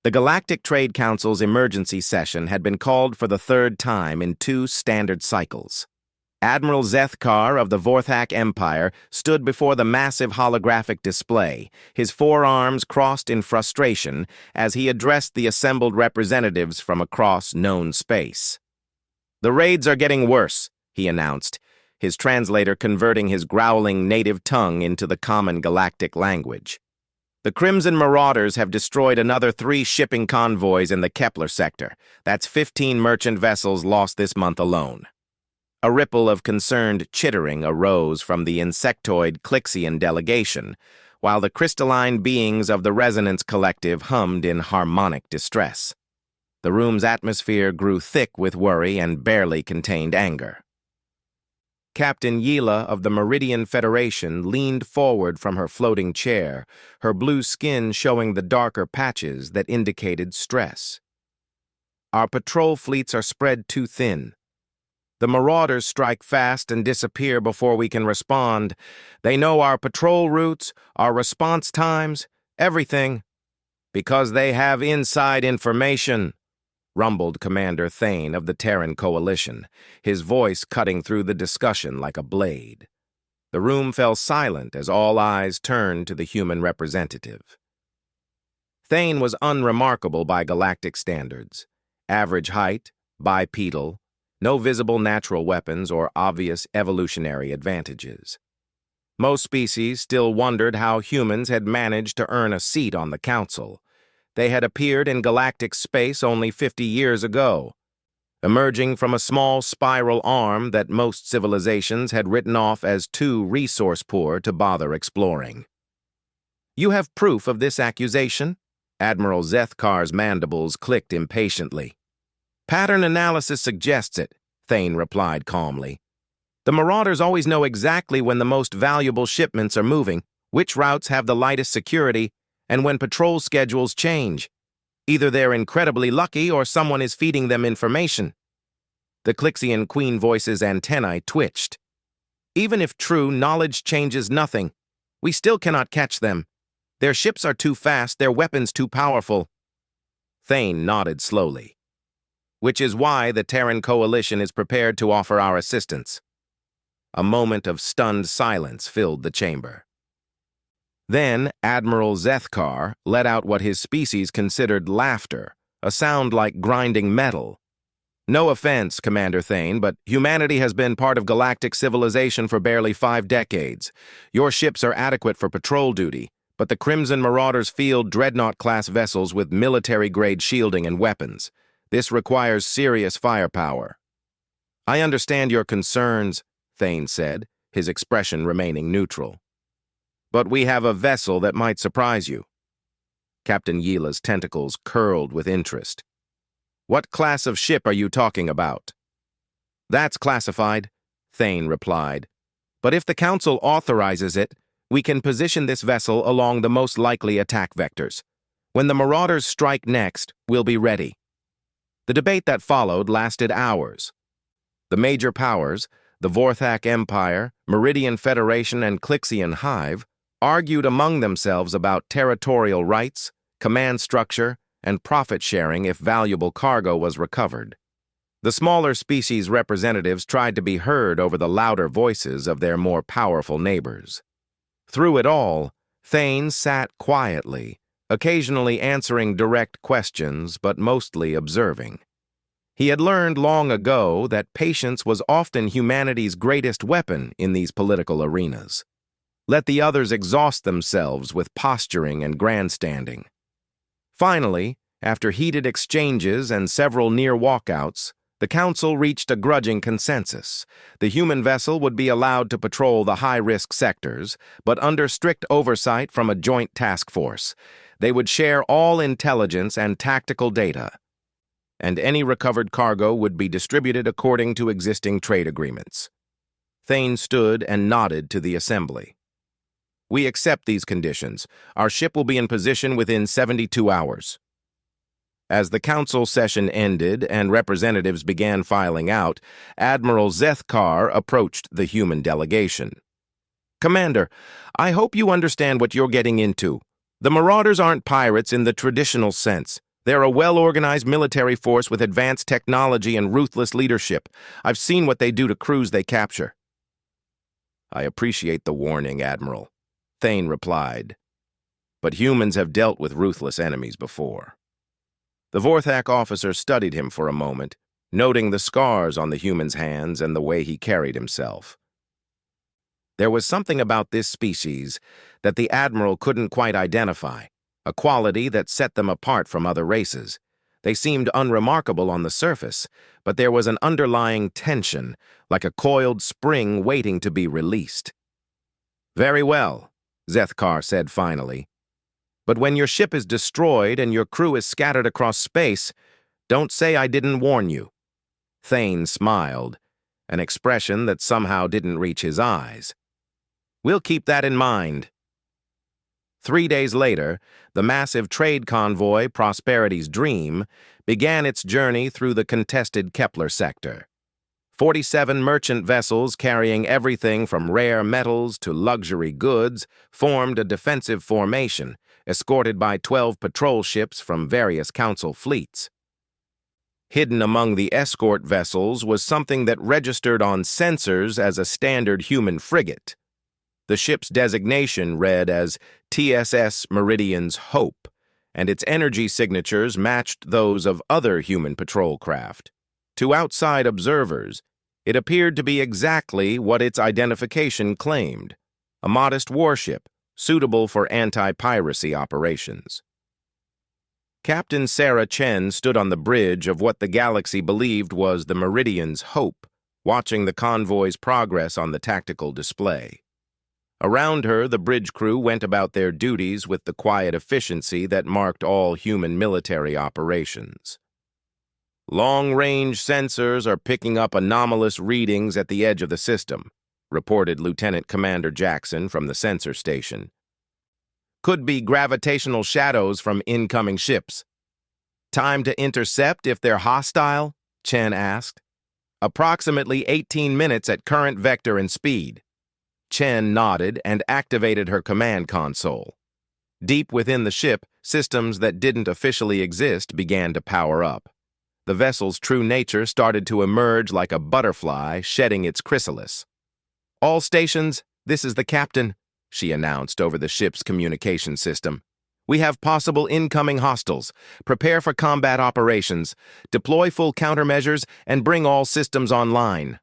The Galactic Trade Council's emergency session had been called for the third time in 2 standard cycles. Admiral Zethkar of the Vorthak Empire stood before the massive holographic display, his forearms crossed in frustration as he addressed the assembled representatives from across known space. "The raids are getting worse," he announced, his translator converting his growling native tongue into the common galactic language. "The Crimson Marauders have destroyed another 3 shipping convoys in the Kepler sector. That's 15 merchant vessels lost this month alone." A ripple of concerned chittering arose from the insectoid Clixian delegation, while the crystalline beings of the Resonance Collective hummed in harmonic distress. The room's atmosphere grew thick with worry and barely contained anger. Captain Yila of the Meridian Federation leaned forward from her floating chair, her blue skin showing the darker patches that indicated stress. "Our patrol fleets are spread too thin. The Marauders strike fast and disappear before we can respond. They know our patrol routes, our response times, everything. Because they have inside information," rumbled Commander Thane of the Terran Coalition, his voice cutting through the discussion like a blade. The room fell silent as all eyes turned to the human representative. Thane was unremarkable by galactic standards. Average height, bipedal, no visible natural weapons or obvious evolutionary advantages. Most species still wondered how humans had managed to earn a seat on the council. They had appeared in galactic space only 50 years ago, emerging from a small spiral arm that most civilizations had written off as too resource-poor to bother exploring. "You have proof of this accusation?" Admiral Zethkar's mandibles clicked impatiently. "Pattern analysis suggests it," Thane replied calmly. "The Marauders always know exactly when the most valuable shipments are moving, which routes have the lightest security, and when patrol schedules change. Either they're incredibly lucky or someone is feeding them information." The Clixian Queen Voice's antennae twitched. "Even if true, knowledge changes nothing. We still cannot catch them. Their ships are too fast, their weapons too powerful." Thane nodded slowly. "Which is why the Terran Coalition is prepared to offer our assistance." A moment of stunned silence filled the chamber. Then Admiral Zethkar let out what his species considered laughter, a sound like grinding metal. "No offense, Commander Thane, but humanity has been part of galactic civilization for barely 5 decades. Your ships are adequate for patrol duty, but the Crimson Marauders field dreadnought-class vessels with military-grade shielding and weapons. This requires serious firepower." "I understand your concerns," Thane said, his expression remaining neutral. "But we have a vessel that might surprise you." Captain Yila's tentacles curled with interest. "What class of ship are you talking about?" "That's classified," Thane replied. "But if the Council authorizes it, we can position this vessel along the most likely attack vectors. When the Marauders strike next, we'll be ready." The debate that followed lasted hours. The major powers, the Vorthak Empire, Meridian Federation, and Clixian Hive, argued among themselves about territorial rights, command structure, and profit sharing if valuable cargo was recovered. The smaller species representatives tried to be heard over the louder voices of their more powerful neighbors. Through it all, Thane sat quietly, occasionally answering direct questions but mostly observing. He had learned long ago that patience was often humanity's greatest weapon in these political arenas. Let the others exhaust themselves with posturing and grandstanding. Finally, after heated exchanges and several near walkouts, the Council reached a grudging consensus. The human vessel would be allowed to patrol the high-risk sectors, but under strict oversight from a joint task force. They would share all intelligence and tactical data, and any recovered cargo would be distributed according to existing trade agreements. Thane stood and nodded to the assembly. "We accept these conditions. Our ship will be in position within 72 hours. As the council session ended and representatives began filing out, Admiral Zethkar approached the human delegation. "Commander, I hope you understand what you're getting into. The Marauders aren't pirates in the traditional sense. They're a well-organized military force with advanced technology and ruthless leadership. I've seen what they do to crews they capture." "I appreciate the warning, Admiral," Thane replied. "But humans have dealt with ruthless enemies before." The Vorthak officer studied him for a moment, noting the scars on the human's hands and the way he carried himself. There was something about this species that the Admiral couldn't quite identify, a quality that set them apart from other races. They seemed unremarkable on the surface, but there was an underlying tension, like a coiled spring waiting to be released. "Very well," Zethkar said finally. "But when your ship is destroyed and your crew is scattered across space, don't say I didn't warn you." Thane smiled, an expression that somehow didn't reach his eyes. "We'll keep that in mind." 3 days later, the massive trade convoy Prosperity's Dream began its journey through the contested Kepler sector. 47 merchant vessels carrying everything from rare metals to luxury goods formed a defensive formation, escorted by 12 patrol ships from various council fleets. Hidden among the escort vessels was something that registered on sensors as a standard human frigate. The ship's designation read as TSS Meridian's Hope, and its energy signatures matched those of other human patrol craft. To outside observers, it appeared to be exactly what its identification claimed, a modest warship suitable for anti-piracy operations. Captain Sarah Chen stood on the bridge of what the galaxy believed was the Meridian's Hope, watching the convoy's progress on the tactical display. Around her, the bridge crew went about their duties with the quiet efficiency that marked all human military operations. "Long-range sensors are picking up anomalous readings at the edge of the system," reported Lieutenant Commander Jackson from the sensor station. "Could be gravitational shadows from incoming ships." "Time to intercept if they're hostile?" Chen asked. "Approximately 18 minutes at current vector and speed." Chen nodded and activated her command console. Deep within the ship, systems that didn't officially exist began to power up. The vessel's true nature started to emerge like a butterfly shedding its chrysalis. "All stations, this is the captain," she announced over the ship's communication system. "We have possible incoming hostiles. Prepare for combat operations. Deploy full countermeasures and bring all systems online."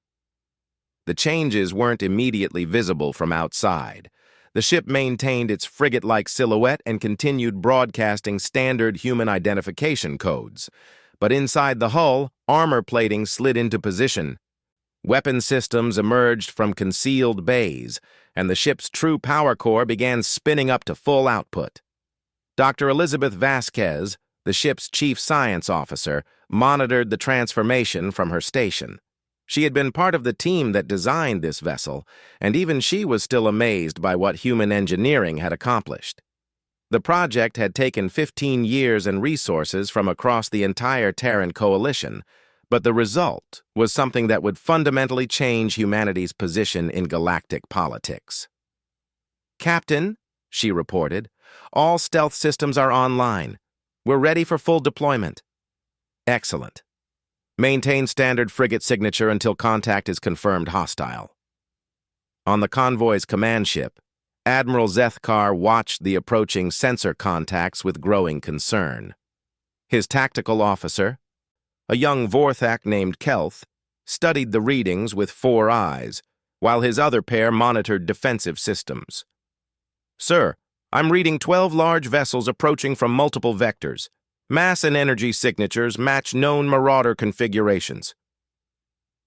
The changes weren't immediately visible from outside. The ship maintained its frigate-like silhouette and continued broadcasting standard human identification codes. But inside the hull, armor plating slid into position. Weapon systems emerged from concealed bays, and the ship's true power core began spinning up to full output. Dr. Elizabeth Vasquez, the ship's chief science officer, monitored the transformation from her station. She had been part of the team that designed this vessel, and even she was still amazed by what human engineering had accomplished. The project had taken 15 years and resources from across the entire Terran coalition, but the result was something that would fundamentally change humanity's position in galactic politics. "Captain," she reported, "all stealth systems are online. We're ready for full deployment." "Excellent. Maintain standard frigate signature until contact is confirmed hostile." On the convoy's command ship, Admiral Zethkar watched the approaching sensor contacts with growing concern. His tactical officer, a young Vorthak named Kelth, studied the readings with 4 eyes, while his other pair monitored defensive systems. "Sir, I'm reading 12 large vessels approaching from multiple vectors. Mass and energy signatures match known Marauder configurations."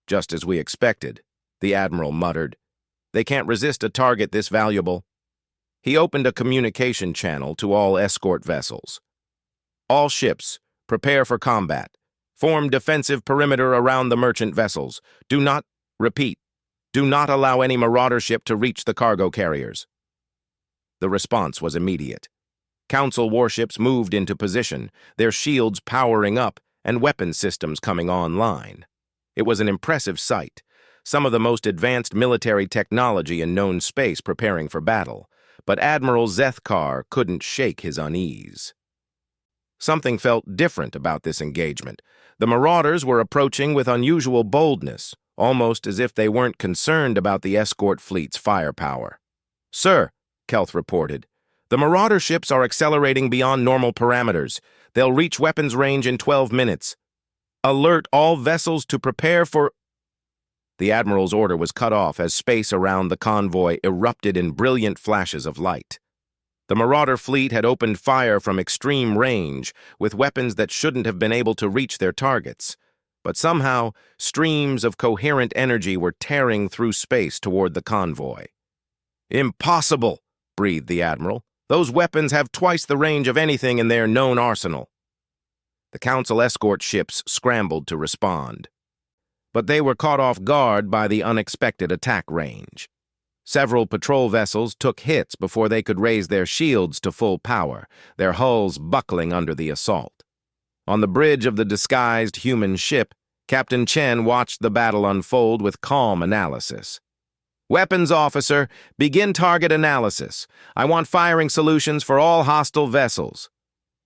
"Just as we expected," the Admiral muttered. "They can't resist a target this valuable." He opened a communication channel to all escort vessels. "All ships, prepare for combat. Form defensive perimeter around the merchant vessels. Do not allow any Marauder ship to reach the cargo carriers." The response was immediate. Council warships moved into position, their shields powering up and weapon systems coming online. It was an impressive sight, some of the most advanced military technology in known space preparing for battle, but Admiral Zethkar couldn't shake his unease. Something felt different about this engagement. The Marauders were approaching with unusual boldness, almost as if they weren't concerned about the escort fleet's firepower. "Sir," Kelth reported, "the Marauder ships are accelerating beyond normal parameters. They'll reach weapons range in 12 minutes. Alert all vessels to prepare for—" The Admiral's order was cut off as space around the convoy erupted in brilliant flashes of light. The Marauder fleet had opened fire from extreme range, with weapons that shouldn't have been able to reach their targets. But somehow, streams of coherent energy were tearing through space toward the convoy. "Impossible," breathed the Admiral. "Those weapons have twice the range of anything in their known arsenal." The Council escort ships scrambled to respond. But they were caught off guard by the unexpected attack range. Several patrol vessels took hits before they could raise their shields to full power, their hulls buckling under the assault. On the bridge of the disguised human ship, Captain Chen watched the battle unfold with calm analysis. "Weapons officer, begin target analysis. I want firing solutions for all hostile vessels."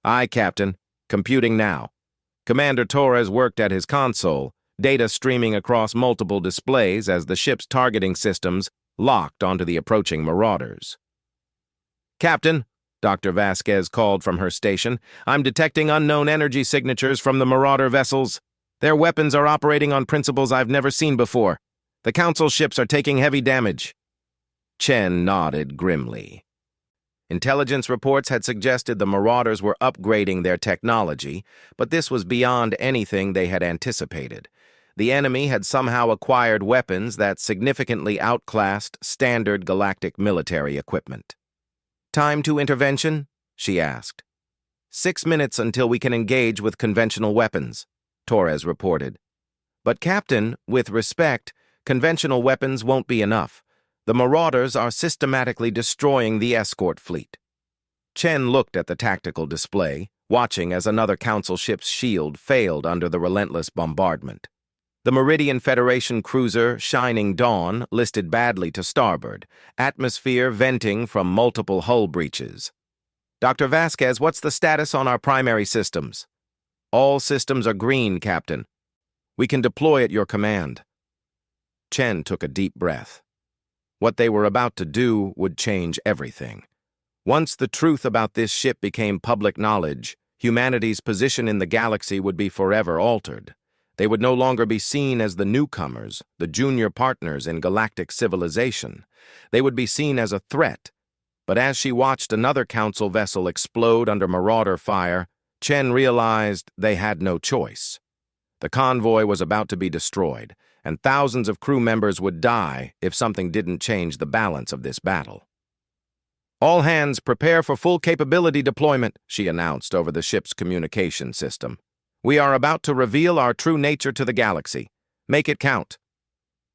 "Aye, Captain. Computing now." Commander Torres worked at his console, data streaming across multiple displays as the ship's targeting systems locked onto the approaching Marauders. "Captain," Dr. Vasquez called from her station, "I'm detecting unknown energy signatures from the Marauder vessels. Their weapons are operating on principles I've never seen before. The Council ships are taking heavy damage." Chen nodded grimly. Intelligence reports had suggested the Marauders were upgrading their technology, but this was beyond anything they had anticipated. The enemy had somehow acquired weapons that significantly outclassed standard galactic military equipment. "Time to intervention?" she asked. 6 minutes until we can engage with conventional weapons," Torres reported. "But Captain, with respect, conventional weapons won't be enough. The Marauders are systematically destroying the escort fleet." Chen looked at the tactical display, watching as another Council ship's shield failed under the relentless bombardment. The Meridian Federation cruiser Shining Dawn listed badly to starboard, atmosphere venting from multiple hull breaches. "Dr. Vasquez, what's the status on our primary systems?" "All systems are green, Captain. We can deploy at your command." Chen took a deep breath. What they were about to do would change everything. Once the truth about this ship became public knowledge, humanity's position in the galaxy would be forever altered. They would no longer be seen as the newcomers, the junior partners in galactic civilization. They would be seen as a threat. But as she watched another Council vessel explode under Marauder fire, Chen realized they had no choice. The convoy was about to be destroyed, and thousands of crew members would die if something didn't change the balance of this battle. "All hands prepare for full capability deployment," she announced over the ship's communication system. "We are about to reveal our true nature to the galaxy. Make it count."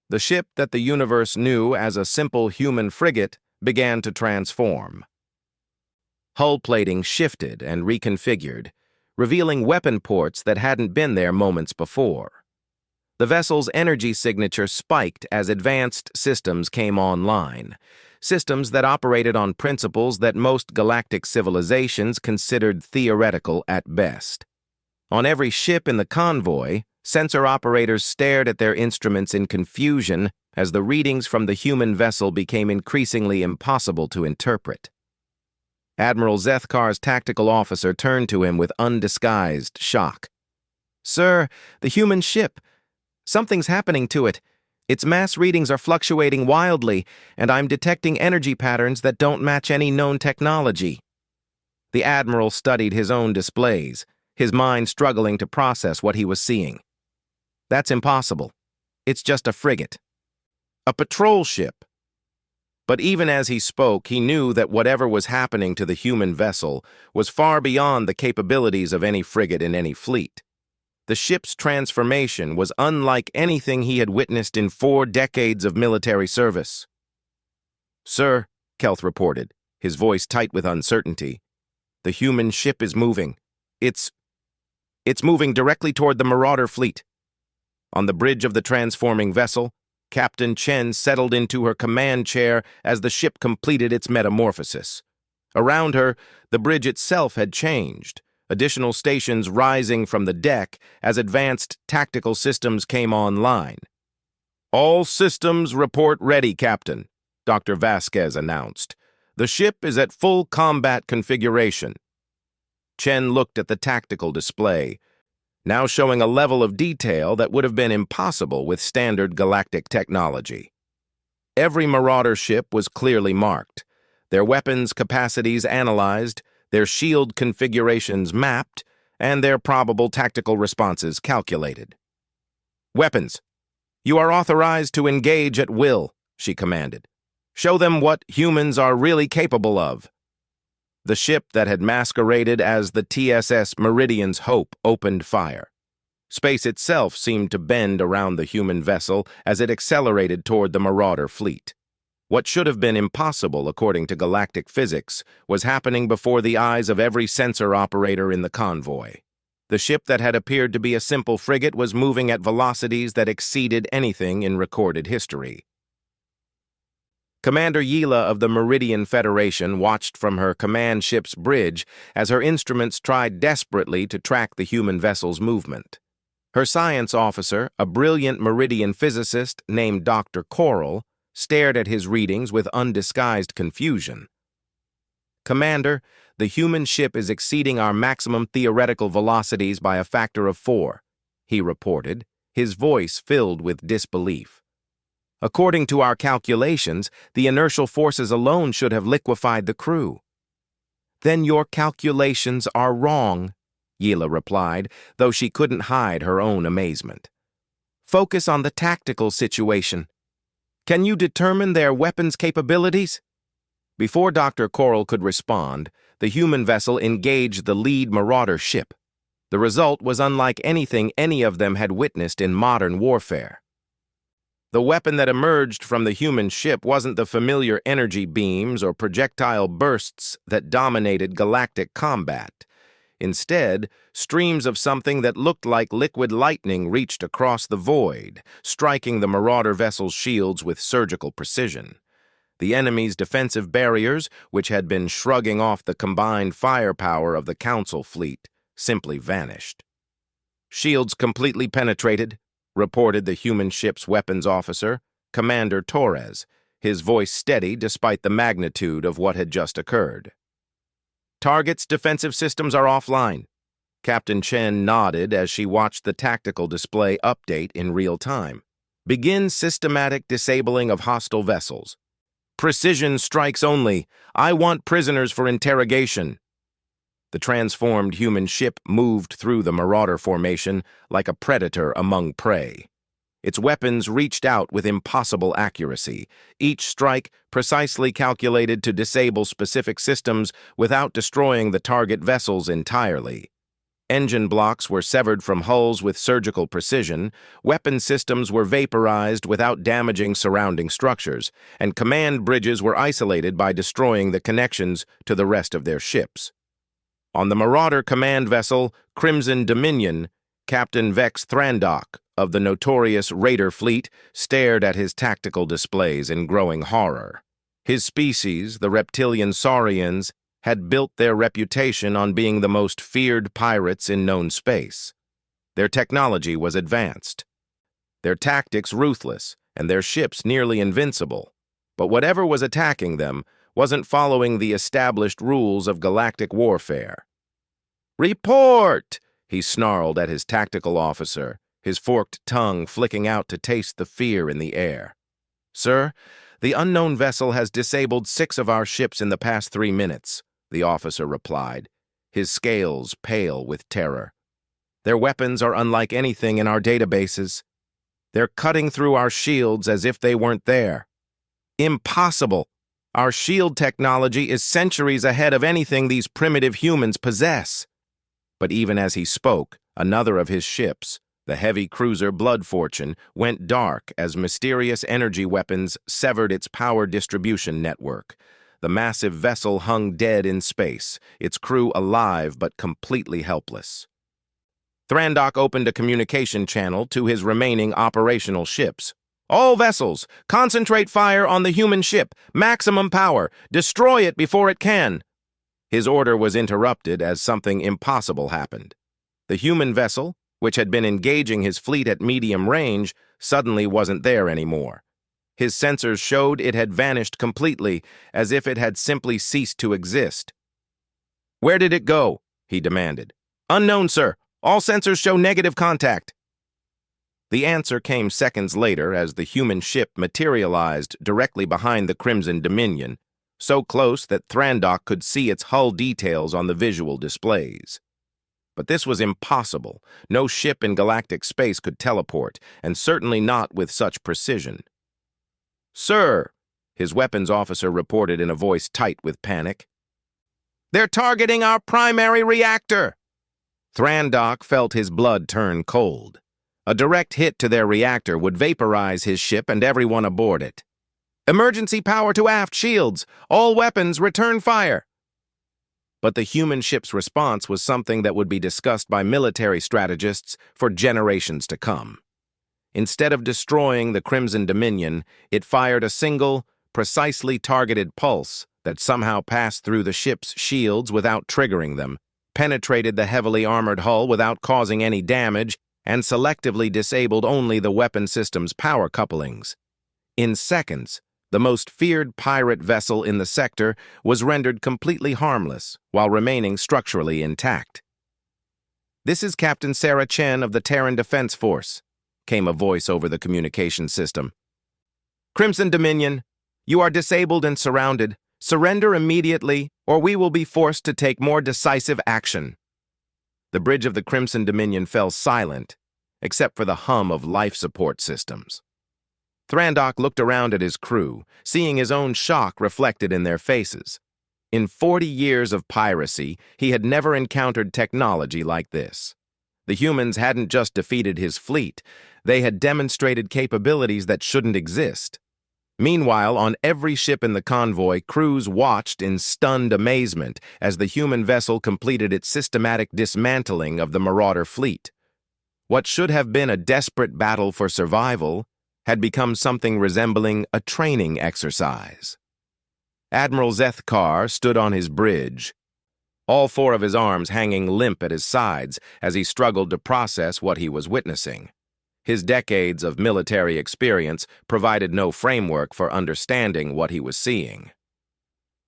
The ship that the universe knew as a simple human frigate began to transform. Hull plating shifted and reconfigured, revealing weapon ports that hadn't been there moments before. The vessel's energy signature spiked as advanced systems came online, systems that operated on principles that most galactic civilizations considered theoretical at best. On every ship in the convoy, sensor operators stared at their instruments in confusion as the readings from the human vessel became increasingly impossible to interpret. Admiral Zethkar's tactical officer turned to him with undisguised shock. "Sir, the human ship. Something's happening to it. Its mass readings are fluctuating wildly, and I'm detecting energy patterns that don't match any known technology." The Admiral studied his own displays, his mind struggling to process what he was seeing. "That's impossible. It's just a frigate. A patrol ship." But even as he spoke, he knew that whatever was happening to the human vessel was far beyond the capabilities of any frigate in any fleet. The ship's transformation was unlike anything he had witnessed in 4 decades of military service. "Sir," Kelth reported, his voice tight with uncertainty, "the human ship is moving. It's moving directly toward the Marauder fleet." On the bridge of the transforming vessel, Captain Chen settled into her command chair as the ship completed its metamorphosis. Around her, the bridge itself had changed. additional stations rising from the deck as advanced tactical systems came online. "All systems report ready, Captain," Dr. Vasquez announced. "The ship is at full combat configuration." Chen looked at the tactical display, now showing a level of detail that would have been impossible with standard galactic technology. Every Marauder ship was clearly marked, their weapons capacities analyzed, their shield configurations mapped, and their probable tactical responses calculated. "Weapons, you are authorized to engage at will," she commanded. "Show them what humans are really capable of." The ship that had masqueraded as the TSS Meridian's Hope opened fire. Space itself seemed to bend around the human vessel as it accelerated toward the Marauder fleet. What should have been impossible according to galactic physics was happening before the eyes of every sensor operator in the convoy. The ship that had appeared to be a simple frigate was moving at velocities that exceeded anything in recorded history. Commander Yila of the Meridian Federation watched from her command ship's bridge as her instruments tried desperately to track the human vessel's movement. Her science officer, a brilliant Meridian physicist named Dr. Coral, stared at his readings with undisguised confusion. "Commander, the human ship is exceeding our maximum theoretical velocities by a factor of 4, he reported, his voice filled with disbelief. "According to our calculations, the inertial forces alone should have liquefied the crew." "Then your calculations are wrong," Yila replied, though she couldn't hide her own amazement. "Focus on the tactical situation. Can you determine their weapons capabilities?" Before Dr. Coral could respond, the human vessel engaged the lead Marauder ship. The result was unlike anything any of them had witnessed in modern warfare. The weapon that emerged from the human ship wasn't the familiar energy beams or projectile bursts that dominated galactic combat. Instead, streams of something that looked like liquid lightning reached across the void, striking the Marauder vessel's shields with surgical precision. The enemy's defensive barriers, which had been shrugging off the combined firepower of the Council fleet, simply vanished. "Shields completely penetrated," reported the human ship's weapons officer, Commander Torres, his voice steady despite the magnitude of what had just occurred. "Target's defensive systems are offline." Captain Chen nodded as she watched the tactical display update in real time. "Begin systematic disabling of hostile vessels. Precision strikes only. I want prisoners for interrogation." The transformed human ship moved through the Marauder formation like a predator among prey. Its weapons reached out with impossible accuracy, each strike precisely calculated to disable specific systems without destroying the target vessels entirely. Engine blocks were severed from hulls with surgical precision, weapon systems were vaporized without damaging surrounding structures, and command bridges were isolated by destroying the connections to the rest of their ships. On the Marauder command vessel, Crimson Dominion, Captain Vex Thrandock of the notorious Raider fleet stared at his tactical displays in growing horror. His species, the reptilian Saurians, had built their reputation on being the most feared pirates in known space. Their technology was advanced, their tactics ruthless, and their ships nearly invincible. But whatever was attacking them wasn't following the established rules of galactic warfare. "Report!" he snarled at his tactical officer, his forked tongue flicking out to taste the fear in the air. "Sir, the unknown vessel has disabled 6 of our ships in the past 3 minutes, the officer replied, his scales pale with terror. "Their weapons are unlike anything in our databases. They're cutting through our shields as if they weren't there." "Impossible! Our shield technology is centuries ahead of anything these primitive humans possess." But even as he spoke, another of his ships, the heavy cruiser Blood Fortune, went dark as mysterious energy weapons severed its power distribution network. The massive vessel hung dead in space, its crew alive but completely helpless. Thrandock opened a communication channel to his remaining operational ships. "All vessels, concentrate fire on the human ship. Maximum power. Destroy it before it can." His order was interrupted as something impossible happened. The human vessel, which had been engaging his fleet at medium range, suddenly wasn't there anymore. His sensors showed it had vanished completely, as if it had simply ceased to exist. "Where did it go?" he demanded. "Unknown, sir. All sensors show negative contact." The answer came seconds later as the human ship materialized directly behind the Crimson Dominion, so close that Thrandock could see its hull details on the visual displays. But this was impossible. No ship in galactic space could teleport, and certainly not with such precision. "Sir," his weapons officer reported in a voice tight with panic, "they're targeting our primary reactor." Thrandock felt his blood turn cold. A direct hit to their reactor would vaporize his ship and everyone aboard it. "Emergency power to aft shields! All weapons return fire!" But the human ship's response was something that would be discussed by military strategists for generations to come. Instead of destroying the Crimson Dominion, it fired a single, precisely targeted pulse that somehow passed through the ship's shields without triggering them, penetrated the heavily armored hull without causing any damage, and selectively disabled only the weapon system's power couplings. In seconds, the most feared pirate vessel in the sector was rendered completely harmless while remaining structurally intact. "This is Captain Sarah Chen of the Terran Defense Force," came a voice over the communication system. "Crimson Dominion, you are disabled and surrounded. Surrender immediately, or we will be forced to take more decisive action." The bridge of the Crimson Dominion fell silent, except for the hum of life support systems. Thrandock looked around at his crew, seeing his own shock reflected in their faces. In 40 years of piracy, he had never encountered technology like this. The humans hadn't just defeated his fleet, they had demonstrated capabilities that shouldn't exist. Meanwhile, on every ship in the convoy, crews watched in stunned amazement as the human vessel completed its systematic dismantling of the Marauder fleet. What should have been a desperate battle for survival had become something resembling a training exercise. Admiral Zethkar stood on his bridge, all four of his arms hanging limp at his sides as he struggled to process what he was witnessing. His decades of military experience provided no framework for understanding what he was seeing.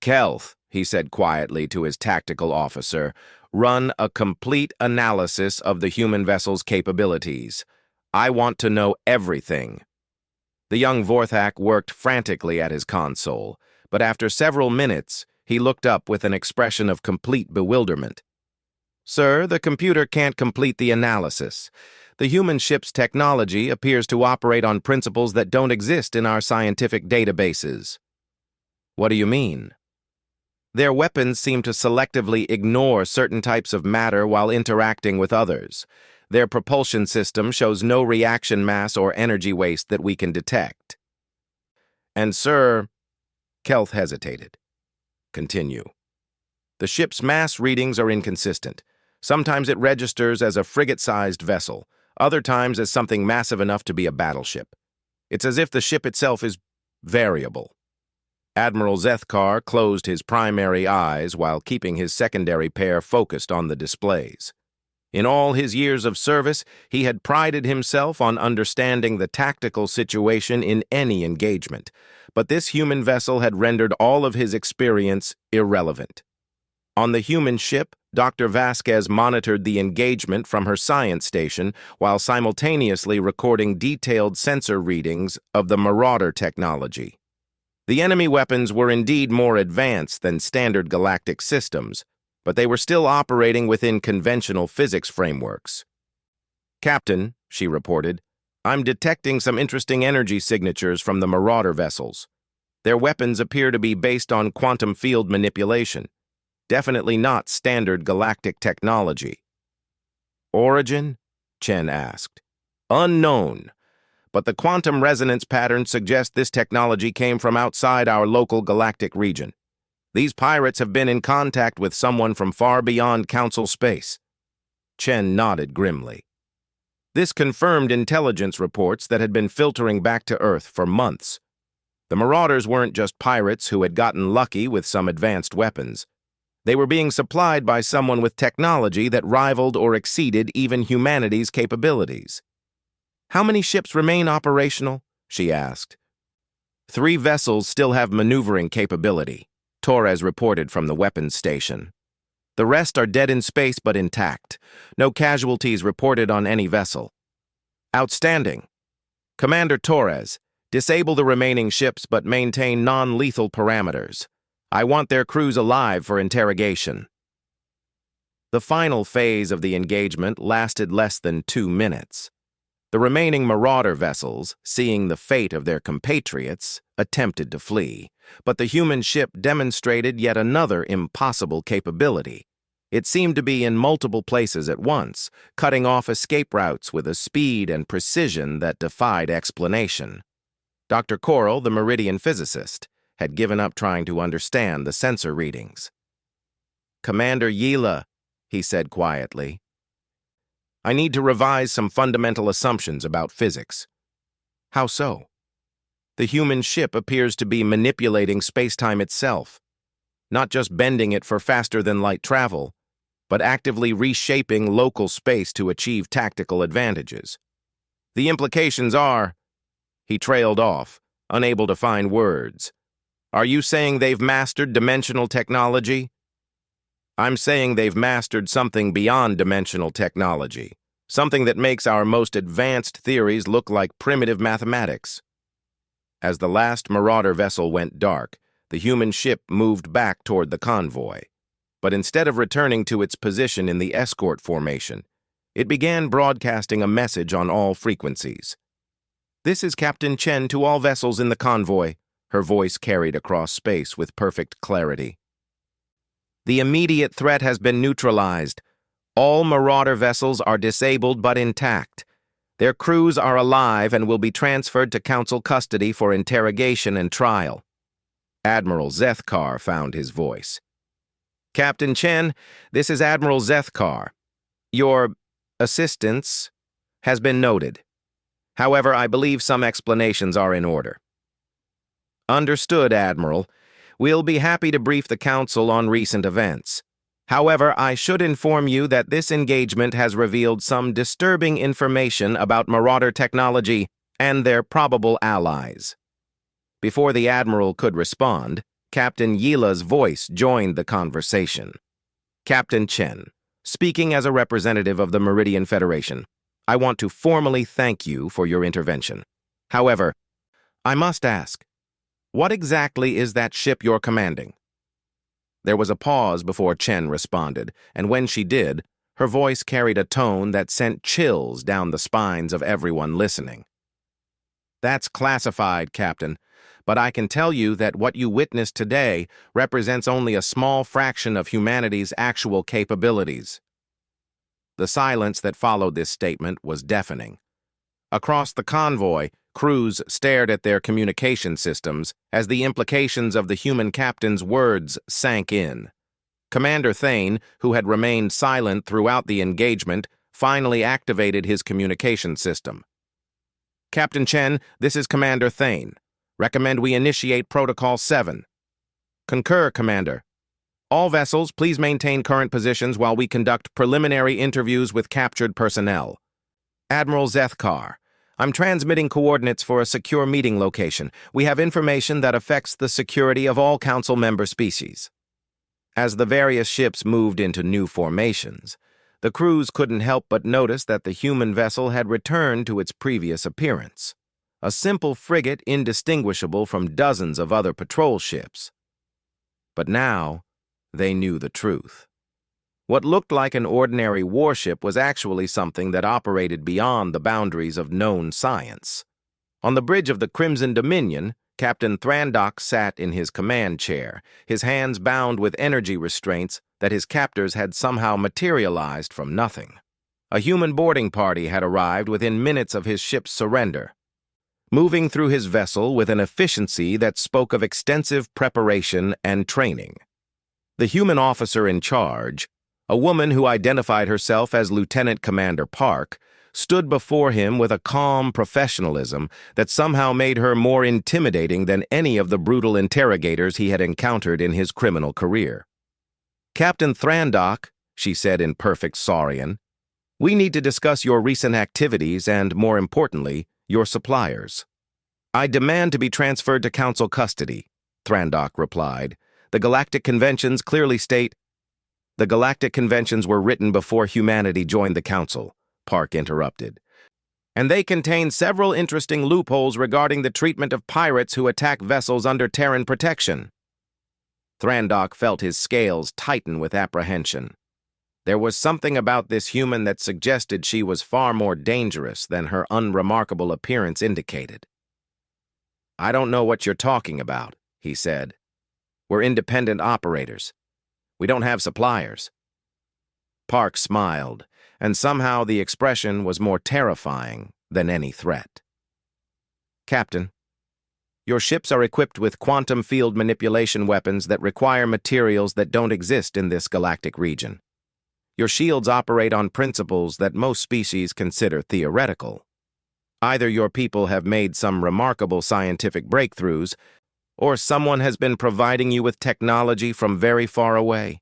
"Kelth," he said quietly to his tactical officer, "run a complete analysis of the human vessel's capabilities. I want to know everything." The young Vorthak worked frantically at his console, but after several minutes, he looked up with an expression of complete bewilderment. "Sir, the computer can't complete the analysis. The human ship's technology appears to operate on principles that don't exist in our scientific databases." "What do you mean?" "Their weapons seem to selectively ignore certain types of matter while interacting with others. Their propulsion system shows no reaction mass or energy waste that we can detect." "And, sir," Kelth hesitated. "Continue." "The ship's mass readings are inconsistent. Sometimes it registers as a frigate-sized vessel, other times as something massive enough to be a battleship. It's as if the ship itself is variable." Admiral Zethkar closed his primary eyes while keeping his secondary pair focused on the displays. In all his years of service, he had prided himself on understanding the tactical situation in any engagement, but this human vessel had rendered all of his experience irrelevant. On the human ship, Dr. Vasquez monitored the engagement from her science station while simultaneously recording detailed sensor readings of the Marauder technology. The enemy weapons were indeed more advanced than standard galactic systems, but they were still operating within conventional physics frameworks. "Captain," she reported, "I'm detecting some interesting energy signatures from the Marauder vessels. Their weapons appear to be based on quantum field manipulation. Definitely not standard galactic technology." "Origin?" Chen asked. "Unknown. But the quantum resonance patterns suggest this technology came from outside our local galactic region. These pirates have been in contact with someone from far beyond Council space." Chen nodded grimly. This confirmed intelligence reports that had been filtering back to Earth for months. The Marauders weren't just pirates who had gotten lucky with some advanced weapons. They were being supplied by someone with technology that rivaled or exceeded even humanity's capabilities. "How many ships remain operational?" she asked. "3 vessels still have maneuvering capability," Torres reported from the weapons station. "The rest are dead in space but intact. No casualties reported on any vessel." "Outstanding. Commander Torres, disable the remaining ships but maintain non-lethal parameters. I want their crews alive for interrogation." The final phase of the engagement lasted less than 2 minutes. The remaining Marauder vessels, seeing the fate of their compatriots, attempted to flee, but the human ship demonstrated yet another impossible capability. It seemed to be in multiple places at once, cutting off escape routes with a speed and precision that defied explanation. Dr. Coral, the Meridian physicist, had given up trying to understand the sensor readings. "Commander Yila," he said quietly, "I need to revise some fundamental assumptions about physics." "How so?" "The human ship appears to be manipulating space-time itself, not just bending it for faster-than-light travel, but actively reshaping local space to achieve tactical advantages. The implications are—" He trailed off, unable to find words. "Are you saying they've mastered dimensional technology?" "I'm saying they've mastered something beyond dimensional technology, something that makes our most advanced theories look like primitive mathematics." As the last Marauder vessel went dark, the human ship moved back toward the convoy. But instead of returning to its position in the escort formation, it began broadcasting a message on all frequencies. "This is Captain Chen to all vessels in the convoy," her voice carried across space with perfect clarity. "The immediate threat has been neutralized. All Marauder vessels are disabled but intact. Their crews are alive and will be transferred to Council custody for interrogation and trial." Admiral Zethkar found his voice. "Captain Chen, this is Admiral Zethkar. Your assistance has been noted. However, I believe some explanations are in order." "Understood, Admiral. We'll be happy to brief the Council on recent events. However, I should inform you that this engagement has revealed some disturbing information about Marauder technology and their probable allies." Before the Admiral could respond, Captain Yila's voice joined the conversation. "Captain Chen, speaking as a representative of the Meridian Federation, I want to formally thank you for your intervention. However, I must ask, what exactly is that ship you're commanding?" There was a pause before Chen responded, and when she did, her voice carried a tone that sent chills down the spines of everyone listening. "That's classified, Captain, but I can tell you that what you witnessed today represents only a small fraction of humanity's actual capabilities." The silence that followed this statement was deafening. Across the convoy, crews stared at their communication systems as the implications of the human captain's words sank in. Commander Thane, who had remained silent throughout the engagement, finally activated his communication system. "Captain Chen, this is Commander Thane. Recommend we initiate Protocol 7. "Concur, Commander. All vessels, please maintain current positions while we conduct preliminary interviews with captured personnel. Admiral Zethkar, I'm transmitting coordinates for a secure meeting location. We have information that affects the security of all Council member species." As the various ships moved into new formations, the crews couldn't help but notice that the human vessel had returned to its previous appearance. A simple frigate indistinguishable from dozens of other patrol ships. But now, they knew the truth. What looked like an ordinary warship was actually something that operated beyond the boundaries of known science. On the bridge of the Crimson Dominion, Captain Thrandock sat in his command chair, his hands bound with energy restraints that his captors had somehow materialized from nothing. A human boarding party had arrived within minutes of his ship's surrender, moving through his vessel with an efficiency that spoke of extensive preparation and training. The human officer in charge, a woman who identified herself as Lieutenant Commander Park, stood before him with a calm professionalism that somehow made her more intimidating than any of the brutal interrogators he had encountered in his criminal career. Captain Thrandock, she said in perfect Saurian, we need to discuss your recent activities and, more importantly, your suppliers. I demand to be transferred to Council custody, Thrandock replied. The Galactic Conventions clearly state. The Galactic Conventions were written before humanity joined the Council, Park interrupted. And they contain several interesting loopholes regarding the treatment of pirates who attack vessels under Terran protection. Thrandock felt his scales tighten with apprehension. There was something about this human that suggested she was far more dangerous than her unremarkable appearance indicated. I don't know what you're talking about, he said. We're independent operators. We don't have suppliers. Park smiled, and somehow the expression was more terrifying than any threat. Captain, your ships are equipped with quantum field manipulation weapons that require materials that don't exist in this galactic region. Your shields operate on principles that most species consider theoretical. Either your people have made some remarkable scientific breakthroughs, or someone has been providing you with technology from very far away.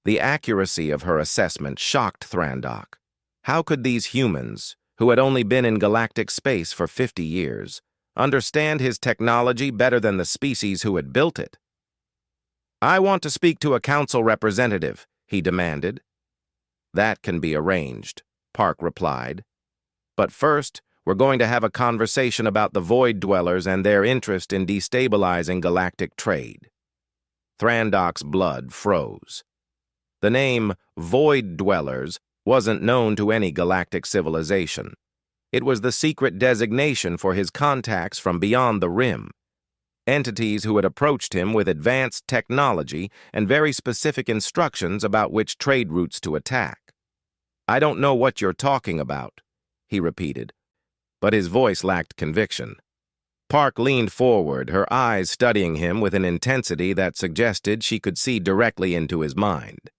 The accuracy of her assessment shocked Thrandock. How could these humans, who had only been in galactic space for 50 years, understand his technology better than the species who had built it? I want to speak to a council representative, he demanded. That can be arranged, Park replied. But first, we're going to have a conversation about the Void Dwellers and their interest in destabilizing galactic trade. Thrandock's blood froze. The name Void Dwellers wasn't known to any galactic civilization. It was the secret designation for his contacts from beyond the Rim, entities who had approached him with advanced technology and very specific instructions about which trade routes to attack. I don't know what you're talking about, he repeated, but his voice lacked conviction. Park leaned forward, her eyes studying him with an intensity that suggested she could see directly into his mind.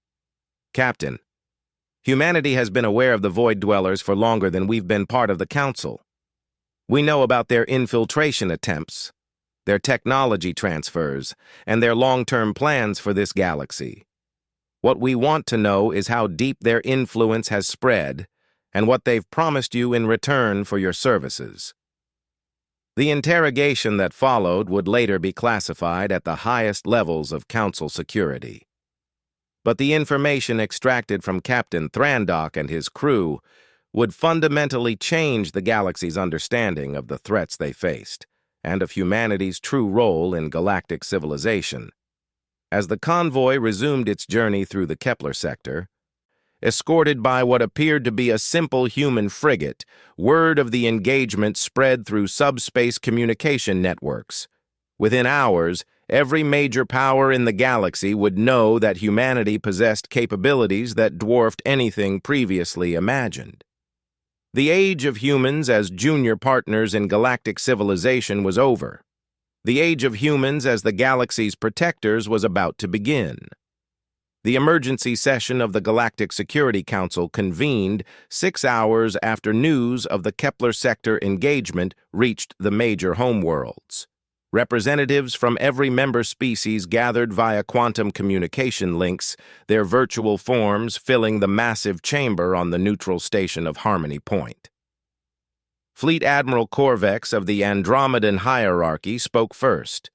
Captain, humanity has been aware of the Void Dwellers for longer than we've been part of the Council. We know about their infiltration attempts, their technology transfers, and their long-term plans for this galaxy. What we want to know is how deep their influence has spread and what they've promised you in return for your services. The interrogation that followed would later be classified at the highest levels of Council security. But the information extracted from Captain Thrandock and his crew would fundamentally change the galaxy's understanding of the threats they faced and of humanity's true role in galactic civilization. As the convoy resumed its journey through the Kepler sector, escorted by what appeared to be a simple human frigate, word of the engagement spread through subspace communication networks. Within hours, every major power in the galaxy would know that humanity possessed capabilities that dwarfed anything previously imagined. The age of humans as junior partners in galactic civilization was over. The age of humans as the galaxy's protectors was about to begin. The emergency session of the Galactic Security Council convened 6 hours after news of the Kepler sector engagement reached the major homeworlds. Representatives from every member species gathered via quantum communication links, their virtual forms filling the massive chamber on the neutral station of Harmony Point. Fleet Admiral Corvex of the Andromedan hierarchy spoke first,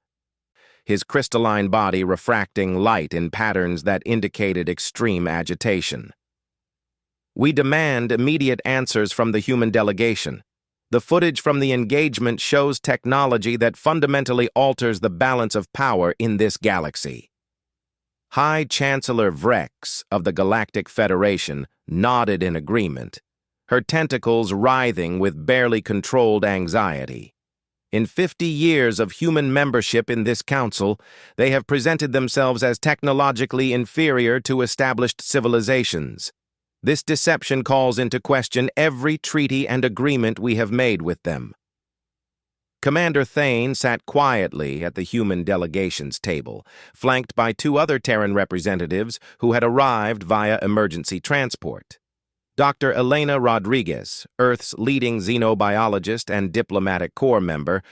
his crystalline body refracting light in patterns that indicated extreme agitation. We demand immediate answers from the human delegation. The footage from the engagement shows technology that fundamentally alters the balance of power in this galaxy. High Chancellor Vrex of the Galactic Federation nodded in agreement, her tentacles writhing with barely controlled anxiety. In 50 years of human membership in this council, they have presented themselves as technologically inferior to established civilizations. This deception calls into question every treaty and agreement we have made with them. Commander Thane sat quietly at the human delegations table, flanked by 2 other Terran representatives who had arrived via emergency transport. Dr. Elena Rodriguez, Earth's leading xenobiologist and diplomatic corps member,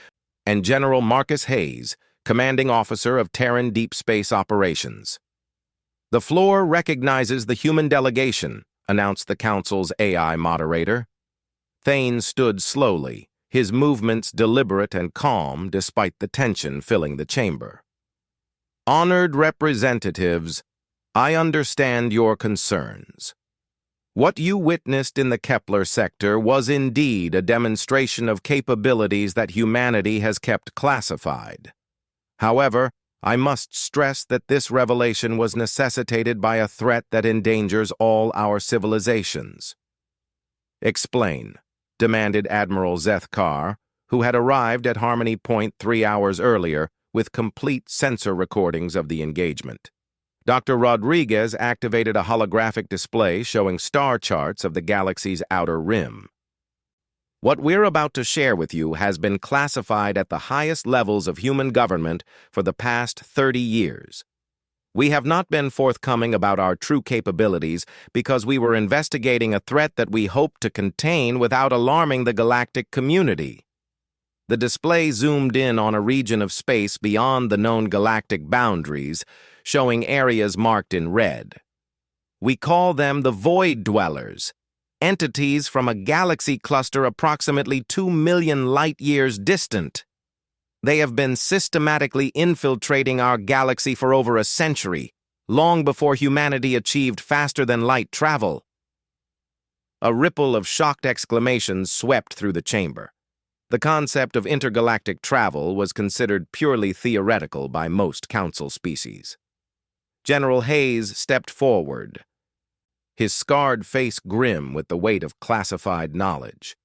and General Marcus Hayes, commanding officer of Terran Deep Space Operations. "The floor recognizes the human delegation," announced the Council's AI moderator. Thane stood slowly, his movements deliberate and calm despite the tension filling the chamber. "Honored representatives, I understand your concerns. What you witnessed in the Kepler sector was indeed a demonstration of capabilities that humanity has kept classified. However, I must stress that this revelation was necessitated by a threat that endangers all our civilizations." "Explain," demanded Admiral Zethkar, who had arrived at Harmony Point 3 hours earlier with complete sensor recordings of the engagement. Dr. Rodriguez activated a holographic display showing star charts of the galaxy's outer rim. "What we're about to share with you has been classified at the highest levels of human government for the past 30 years. We have not been forthcoming about our true capabilities because we were investigating a threat that we hoped to contain without alarming the galactic community." The display zoomed in on a region of space beyond the known galactic boundaries, showing areas marked in red. "We call them the Void Dwellers, entities from a galaxy cluster approximately 2 million light-years distant. They have been systematically infiltrating our galaxy for over a century, long before humanity achieved faster-than-light travel." A ripple of shocked exclamations swept through the chamber. The concept of intergalactic travel was considered purely theoretical by most Council species. General Hayes stepped forward, his scarred face grim with the weight of classified knowledge.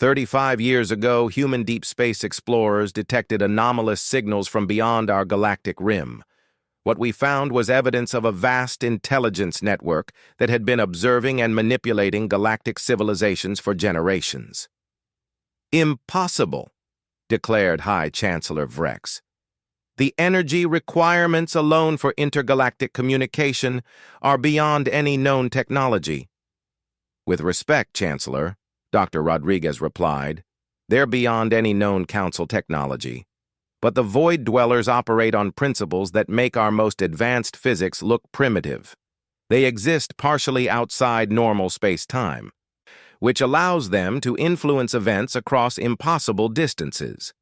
35 years ago, human deep space explorers detected anomalous signals from beyond our galactic rim. What we found was evidence of a vast intelligence network that had been observing and manipulating galactic civilizations for generations. "Impossible," declared High Chancellor Vrex. "The energy requirements alone for intergalactic communication are beyond any known technology." "With respect, Chancellor," Dr. Rodriguez replied, "they're beyond any known Council technology. But the Void Dwellers operate on principles that make our most advanced physics look primitive. They exist partially outside normal space-time, which allows them to influence events across impossible distances."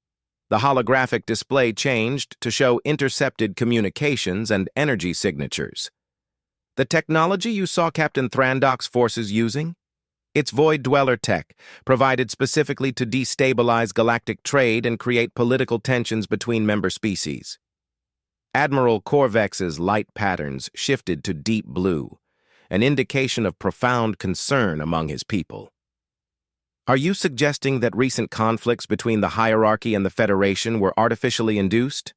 The holographic display changed to show intercepted communications and energy signatures. "The technology you saw Captain Thrandok's forces using? It's Void Dweller tech, provided specifically to destabilize galactic trade and create political tensions between member species." Admiral Korvex's light patterns shifted to deep blue, an indication of profound concern among his people. "Are you suggesting that recent conflicts between the hierarchy and the Federation were artificially induced?"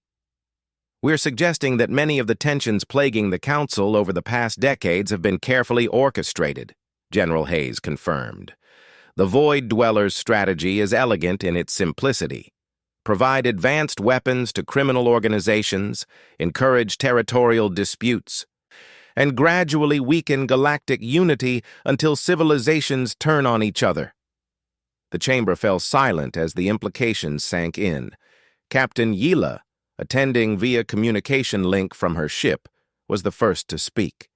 "We're suggesting that many of the tensions plaguing the Council over the past decades have been carefully orchestrated," General Hayes confirmed. "The Void Dwellers' strategy is elegant in its simplicity. Provide advanced weapons to criminal organizations, encourage territorial disputes, and gradually weaken galactic unity until civilizations turn on each other." The chamber fell silent as the implications sank in. Captain Yila, attending via communication link from her ship, was the first to speak.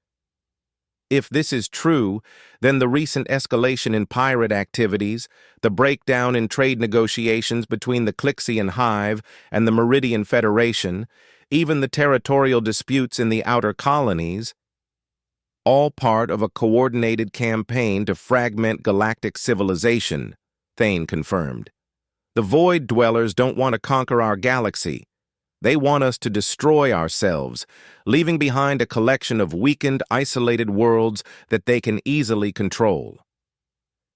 "If this is true, then the recent escalation in pirate activities, the breakdown in trade negotiations between the Clixian Hive and the Meridian Federation, even the territorial disputes in the outer colonies, all part of a coordinated campaign to fragment galactic civilization," Thane confirmed. "The Void Dwellers don't want to conquer our galaxy. They want us to destroy ourselves, leaving behind a collection of weakened, isolated worlds that they can easily control."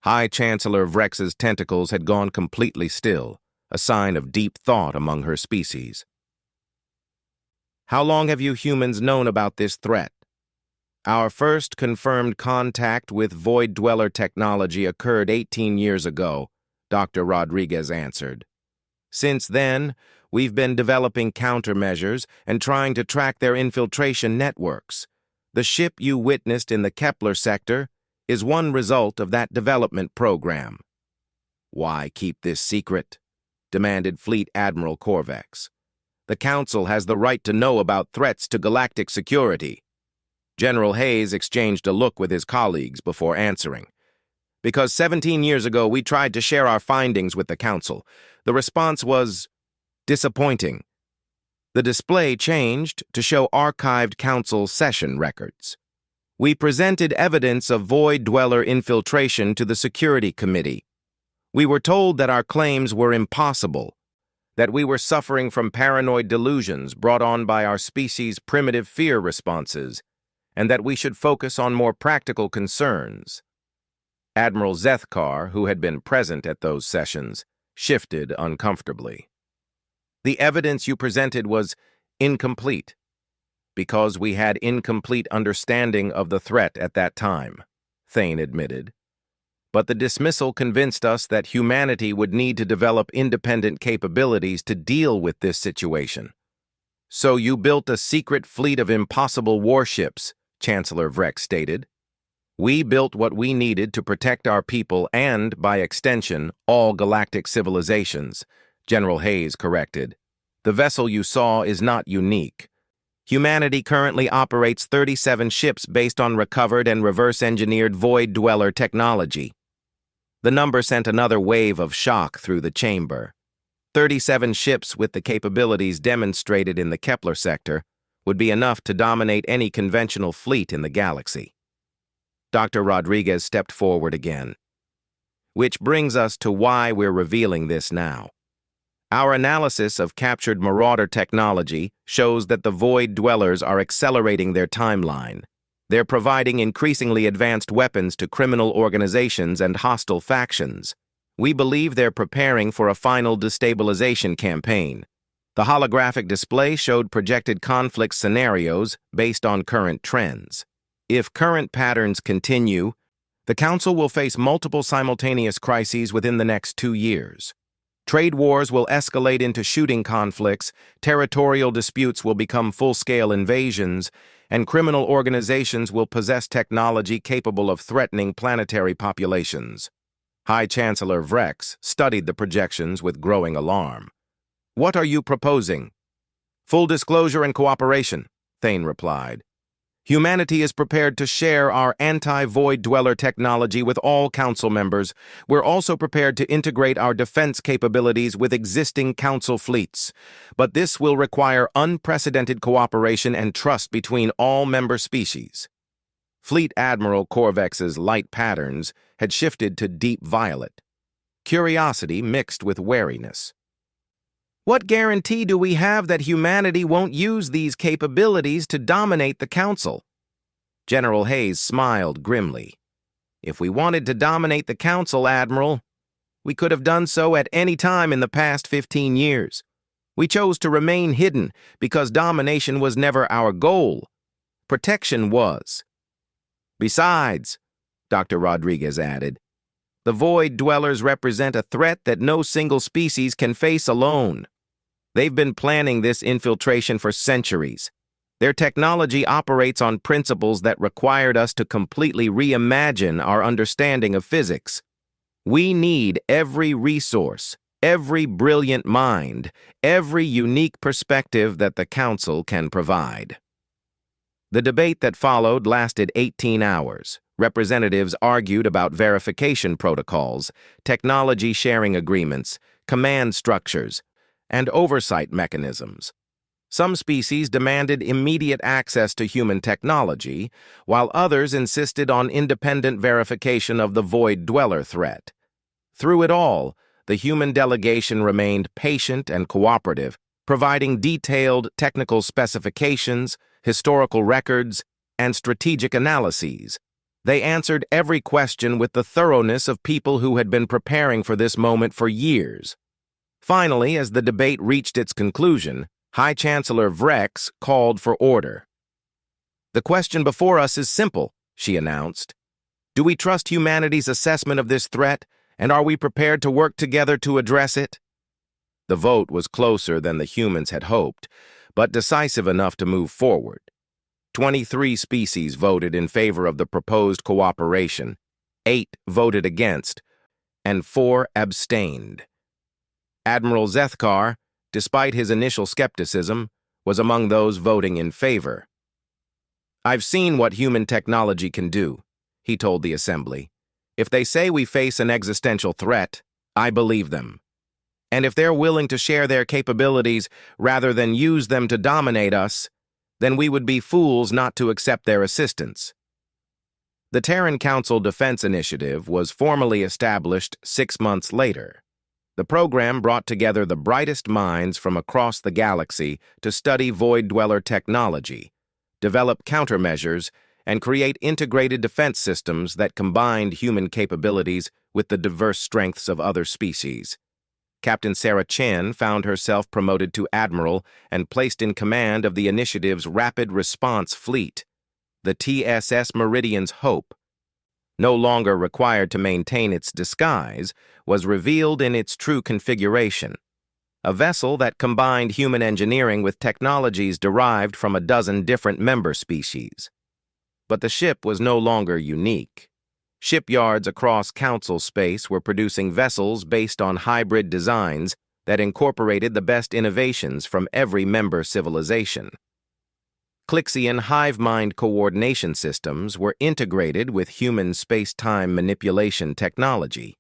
High Chancellor Vrex's tentacles had gone completely still, a sign of deep thought among her species. "How long have you humans known about this threat?" "Our first confirmed contact with Void Dweller technology occurred 18 years ago," Dr. Rodriguez answered. "Since then, we've been developing countermeasures and trying to track their infiltration networks. The ship you witnessed in the Kepler sector is one result of that development program." "Why keep this secret?" demanded Fleet Admiral Korvex. "The Council has the right to know about threats to galactic security." General Hayes exchanged a look with his colleagues before answering. Because 17 years ago we tried to share our findings with the Council. The response was disappointing. The display changed to show archived Council session records. We presented evidence of Void Dweller infiltration to the Security Committee. We were told that our claims were impossible, that we were suffering from paranoid delusions brought on by our species' primitive fear responses, and that we should focus on more practical concerns. Admiral Zethkar, who had been present at those sessions, shifted uncomfortably. The evidence you presented was incomplete, because we had incomplete understanding of the threat at that time, Thane admitted. But the dismissal convinced us that humanity would need to develop independent capabilities to deal with this situation. So you built a secret fleet of impossible warships, Chancellor Vreck stated. We built what we needed to protect our people and, by extension, all galactic civilizations, General Hayes corrected. The vessel you saw is not unique. Humanity currently operates 37 ships based on recovered and reverse-engineered Void Dweller technology. The number sent another wave of shock through the chamber. 37 ships with the capabilities demonstrated in the Kepler sector would be enough to dominate any conventional fleet in the galaxy. Dr. Rodriguez stepped forward again. Which brings us to why we're revealing this now. Our analysis of captured Marauder technology shows that the Void Dwellers are accelerating their timeline. They're providing increasingly advanced weapons to criminal organizations and hostile factions. We believe they're preparing for a final destabilization campaign. The holographic display showed projected conflict scenarios based on current trends. If current patterns continue, the Council will face multiple simultaneous crises within the next 2 years. Trade wars will escalate into shooting conflicts, territorial disputes will become full-scale invasions, and criminal organizations will possess technology capable of threatening planetary populations. High Chancellor Vrex studied the projections with growing alarm. What are you proposing? Full disclosure and cooperation, Thane replied. Humanity is prepared to share our anti-Void Dweller technology with all Council members. We're also prepared to integrate our defense capabilities with existing Council fleets. But this will require unprecedented cooperation and trust between all member species. Fleet Admiral Corvex's light patterns had shifted to deep violet. Curiosity mixed with wariness. What guarantee do we have that humanity won't use these capabilities to dominate the Council? General Hayes smiled grimly. If we wanted to dominate the Council, Admiral, we could have done so at any time in the past 15 years. We chose to remain hidden because domination was never our goal. Protection was. Besides, Dr. Rodriguez added, the Void Dwellers represent a threat that no single species can face alone. They've been planning this infiltration for centuries. Their technology operates on principles that required us to completely reimagine our understanding of physics. We need every resource, every brilliant mind, every unique perspective that the Council can provide. The debate that followed lasted 18 hours. Representatives argued about verification protocols, technology sharing agreements, command structures, and oversight mechanisms. Some species demanded immediate access to human technology, while others insisted on independent verification of the Void Dweller threat. Through it all, the human delegation remained patient and cooperative, providing detailed technical specifications, historical records, and strategic analyses. They answered every question with the thoroughness of people who had been preparing for this moment for years. Finally, as the debate reached its conclusion, High Chancellor Vrex called for order. The question before us is simple, she announced. Do we trust humanity's assessment of this threat, and are we prepared to work together to address it? The vote was closer than the humans had hoped, but decisive enough to move forward. 23 species voted in favor of the proposed cooperation, 8 voted against, and 4 abstained. Admiral Zethkar, despite his initial skepticism, was among those voting in favor. "I've seen what human technology can do," he told the assembly. "If they say we face an existential threat, I believe them. And if they're willing to share their capabilities rather than use them to dominate us, then we would be fools not to accept their assistance." The Terran Council Defense Initiative was formally established 6 months later. The program brought together the brightest minds from across the galaxy to study Void Dweller technology, develop countermeasures, and create integrated defense systems that combined human capabilities with the diverse strengths of other species. Captain Sarah Chen found herself promoted to Admiral and placed in command of the initiative's Rapid Response Fleet, the TSS Meridian's Hope. No longer required to maintain its disguise, was revealed in its true configuration, a vessel that combined human engineering with technologies derived from a dozen different member species. But the ship was no longer unique. Shipyards across Council space were producing vessels based on hybrid designs that incorporated the best innovations from every member civilization. Clixian hive mind coordination systems were integrated with human space-time manipulation technology.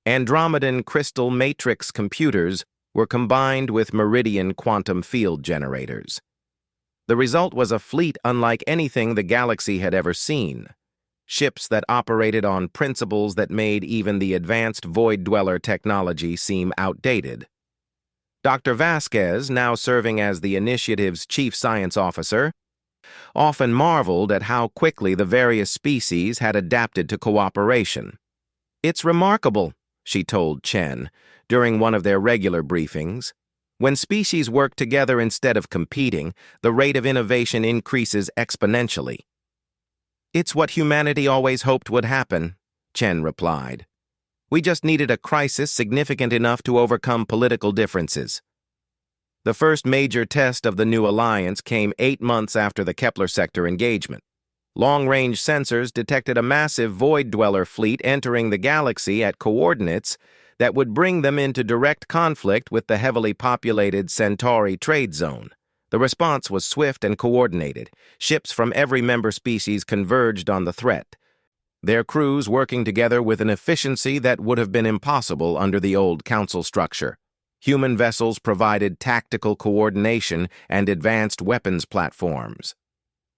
Andromedan crystal matrix computers were combined with Meridian quantum field generators. The result was a fleet unlike anything the galaxy had ever seen. Ships that operated on principles that made even the advanced Void Dweller technology seem outdated. Dr. Vasquez, now serving as the initiative's chief science officer, often marveled at how quickly the various species had adapted to cooperation. "It's remarkable," she told Chen during one of their regular briefings. "When species work together instead of competing, the rate of innovation increases exponentially." "It's what humanity always hoped would happen," Chen replied. "We just needed a crisis significant enough to overcome political differences." The first major test of the new alliance came 8 months after the Kepler sector engagement. Long-range sensors detected a massive Void Dweller fleet entering the galaxy at coordinates that would bring them into direct conflict with the heavily populated Centauri trade zone. The response was swift and coordinated. Ships from every member species converged on the threat, their crews working together with an efficiency that would have been impossible under the old Council structure. Human vessels provided tactical coordination and advanced weapons platforms.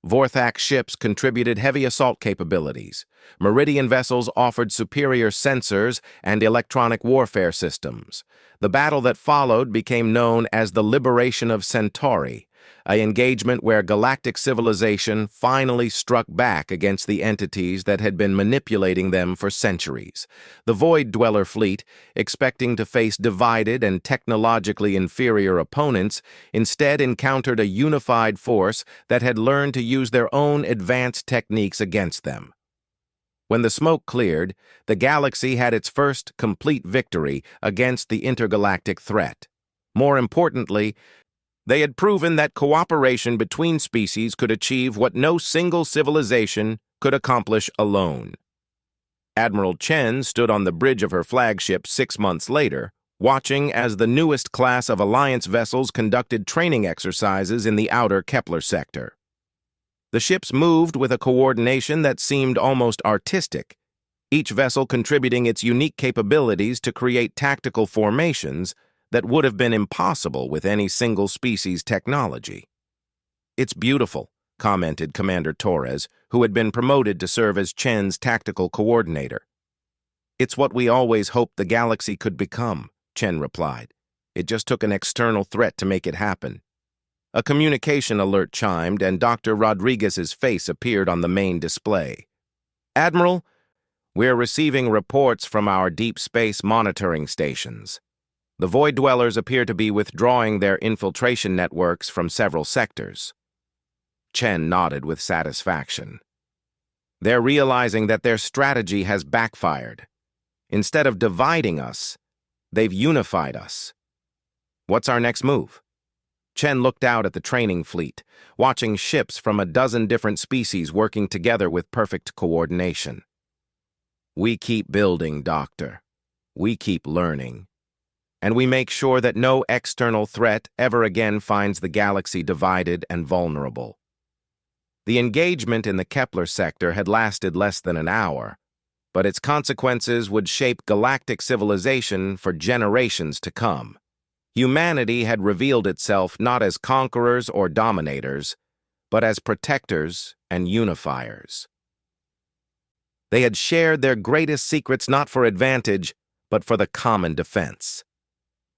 Vorthak ships contributed heavy assault capabilities. Meridian vessels offered superior sensors and electronic warfare systems. The battle that followed became known as the Liberation of Centauri, an engagement where galactic civilization finally struck back against the entities that had been manipulating them for centuries. The Void Dweller fleet, expecting to face divided and technologically inferior opponents, instead encountered a unified force that had learned to use their own advanced techniques against them. When the smoke cleared, the galaxy had its first complete victory against the intergalactic threat. More importantly, they had proven that cooperation between species could achieve what no single civilization could accomplish alone. Admiral Chen stood on the bridge of her flagship 6 months later, watching as the newest class of Alliance vessels conducted training exercises in the outer Kepler sector. The ships moved with a coordination that seemed almost artistic, each vessel contributing its unique capabilities to create tactical formations that would have been impossible with any single species technology. "It's beautiful," commented Commander Torres, who had been promoted to serve as Chen's tactical coordinator. "It's what we always hoped the galaxy could become," Chen replied. "It just took an external threat to make it happen." A communication alert chimed, and Dr. Rodriguez's face appeared on the main display. "Admiral, we're receiving reports from our deep space monitoring stations. The Void Dwellers appear to be withdrawing their infiltration networks from several sectors." Chen nodded with satisfaction. "They're realizing that their strategy has backfired. Instead of dividing us, they've unified us. What's our next move?" Chen looked out at the training fleet, watching ships from a dozen different species working together with perfect coordination. "We keep building, Doctor. We keep learning. And we make sure that no external threat ever again finds the galaxy divided and vulnerable." The engagement in the Kepler sector had lasted less than an hour, but its consequences would shape galactic civilization for generations to come. Humanity had revealed itself not as conquerors or dominators, but as protectors and unifiers. They had shared their greatest secrets not for advantage, but for the common defense.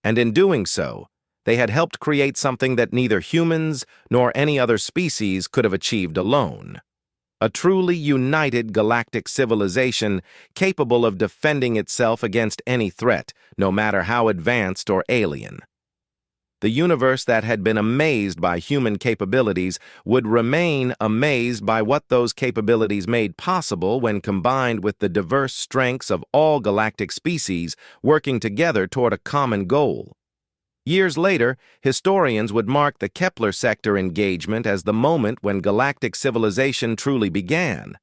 And in doing so, they had helped create something that neither humans nor any other species could have achieved alone. A truly united galactic civilization capable of defending itself against any threat, no matter how advanced or alien. The universe that had been amazed by human capabilities would remain amazed by what those capabilities made possible when combined with the diverse strengths of all galactic species working together toward a common goal. Years later, historians would mark the Kepler sector engagement as the moment when galactic civilization truly began,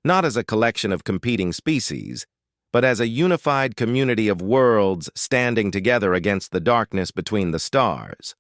not as a collection of competing species, but as a unified community of worlds standing together against the darkness between the stars.